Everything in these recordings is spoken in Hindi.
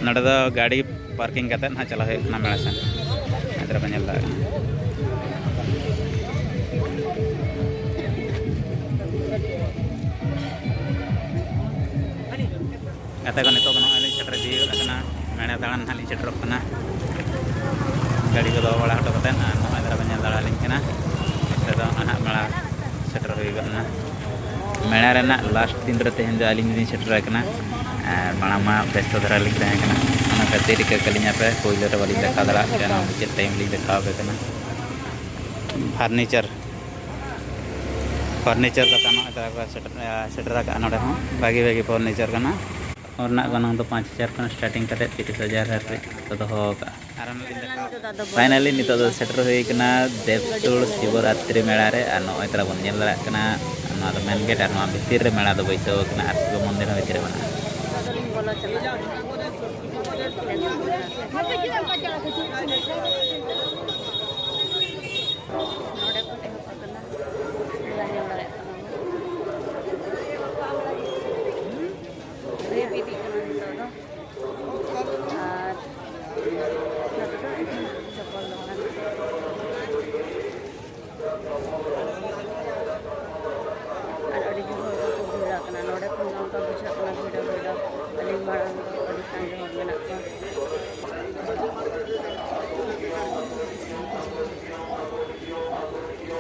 नोडे दो गाड़ी पार्किंग करते ना चला है ना मेला सेन इधर पे नेल दाड़ा गाते को नितो बनो आली सेटर दी करना मेला दाड़ान हाली सेटर करना गाड़ी को दो बड़ा हटो करते ना नो इधर पे नेल दाड़ा लिंग केना तो ना मेला सेटर हुई करना मेला रेना लास्ट दिन रे तेहन जो आलिंग दिन सेटर करना मामा व्यस्त धरा लिंग तहे करना ओना खातिर के कलिया पे कोइलो रे वाली देखा दड़ा केना मुझे टाइम ली देखा पे करना फर्नीचर दुकान इधर सेटर का नोडे हो बागी बागी फर्नीचर करना और ना गनंग तो 5000 खन स्टार्टिंग करते 30000 रे तो दो का फाइनली नितो दो सेटर हुई कना देवतुल शिवरात्रि मेला रे आ नो इतरा बन नेल दड़ा कना ना तो मेन गेट आ भितर रे मेला दो बैसो कना आ शिव मंदिर भितर बना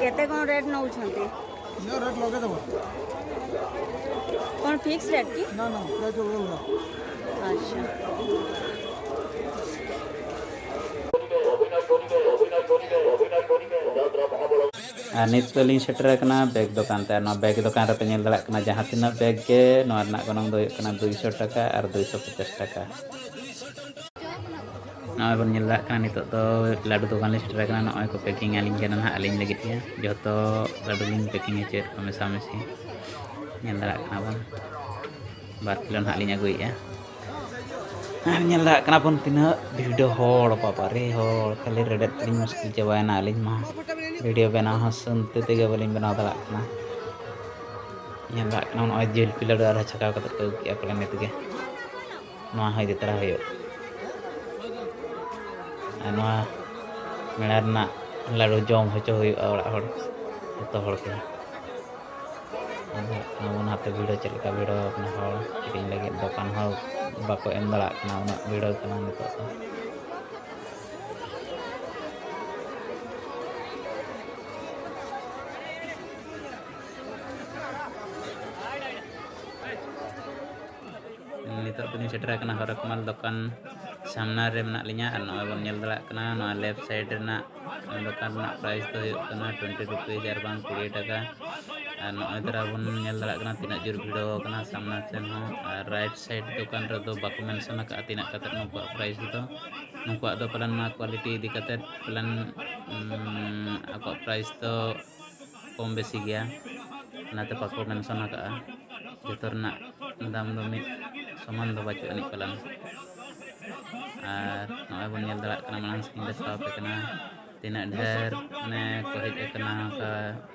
केते कोन रेट नौ छंती ना रेट लगे देबो कोन फिक्स रेट की ना ना रेट बोलगा अच्छा नित वाली सेटर करना बैग दुकान ते ना बैग दुकान रे पे नेल दड़ा कना जहां तिना बैग के नो रना गनंग दो कना 200 टाका और 250 टाका ना बन नेल दड़ा कना नितो तो लाडू दुकान ले सेटर करना ना को पैकिंग आलिंग केना ना आलिंग लगी थिया जो तो लाडू लिंग पैकिंग है चेट हमेशा मेसी नेल दड़ा कना बन 2 किलो ना आलिंग अगुइया नेल दड़ा कना बन तिना वीडियो होड़ पापा रे होड़ खाली रेडेट लिंग मुश्किल चबायना आलिंग मा वीडियो बना हसनते तेगे बलिंग बना दड़ा कना नेल दड़ा कना न जेल पिलर आर छकाव कत को किया पले नेतगे नवा है दितरा होयो नवा मेला रना लाडू जम होचो होयो ओड़ा होड़ तो होड़ के ना हाते वीडियो चलका वीडियो अपना होड़ किरिंग लगे दुकान हो बाको एम दड़ा कना उना वीडियो कना नितो तो नितो तो सेटर करना हरकमाल दुकान सामना रे मना लिया और नॉय बन नेल दड़ा कना नो लेफ्ट साइड रे दुकान ना प्राइस तो हुयो कना 20 रुपीस और बांग 20 टाका और नॉय दरा बन नेल दड़ा कना तिना जोर भिड़ो कना सामना सेन हो और राइट साइड दुकान रे दो बाको मेंशन का तिना कते नुको प्राइस दो नुको दो पलन मा क्वालिटी इदी कते पलन ako प्राइस तो कम बेसी गया नाते बाको मेंशन का जतरना दाम दो मित समान दो बाचो अनिक पलन और नॉय बन नेल दड़ा कना मानस किन देखा पे कना तिना ढेर ने को हेज कना का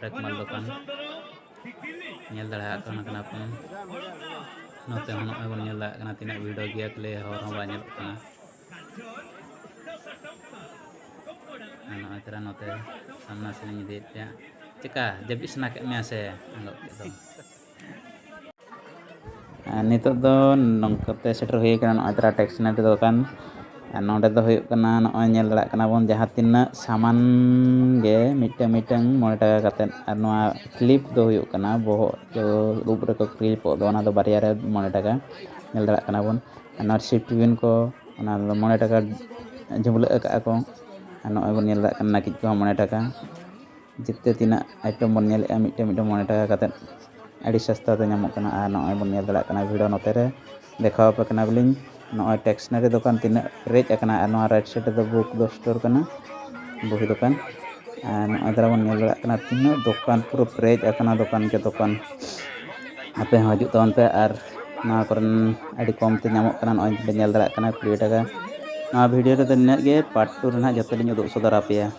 रकमल दुकान नेल दड़ा कना पन नोते हन नॉय बन नेल दड़ा कना तिना वीडियो गिया क्ले हर हो बानेल कना नॉय तरा नोते सामना से नि दे पे चिका जब इसना के में से अंगो तो नितो दो नंकते सेटर हुई कना नोतरा टेक्सनरी दुकान नोडे दो हुई कना नोय नेल दड़ा कना बोन जहां तिना सामान गे मिटंग 9 टाका कते और नोआ क्लिप दो हुई कना बोहो जो रूप रे को क्लिप दो ना दो बारिया रे 9 टाका नेल दड़ा कना बोन नर शिफ्ट बिन को ना 9 टाका जुमले का को नोय बोन नेल दड़ा कना किच को 9 टाका जिते तिना आइटम बोन नेल मिटंग 9 टाका कते अड़ी सस्ता तो नामो कना आ नॉय बन नेल दड़ा कना वीडियो नोते रे देखाव पे कना बलिंग नॉय टेक्सनरी दुकान तिना रेज कना आ नो राइट साइड दो बुक दो स्टोर कना बुक दुकान आ नॉय दरा बन नेल दड़ा कना तिना दुकान पूरा रेज कना दुकान के दुकान आपे हजू तवन पे और ना करन अड़ी कम ते नामो कना नॉय नेल दड़ा कना 20 टाका ना वीडियो रे दने गे पार्ट 2 रे ना जते लिंग उदुग सदरा पेया।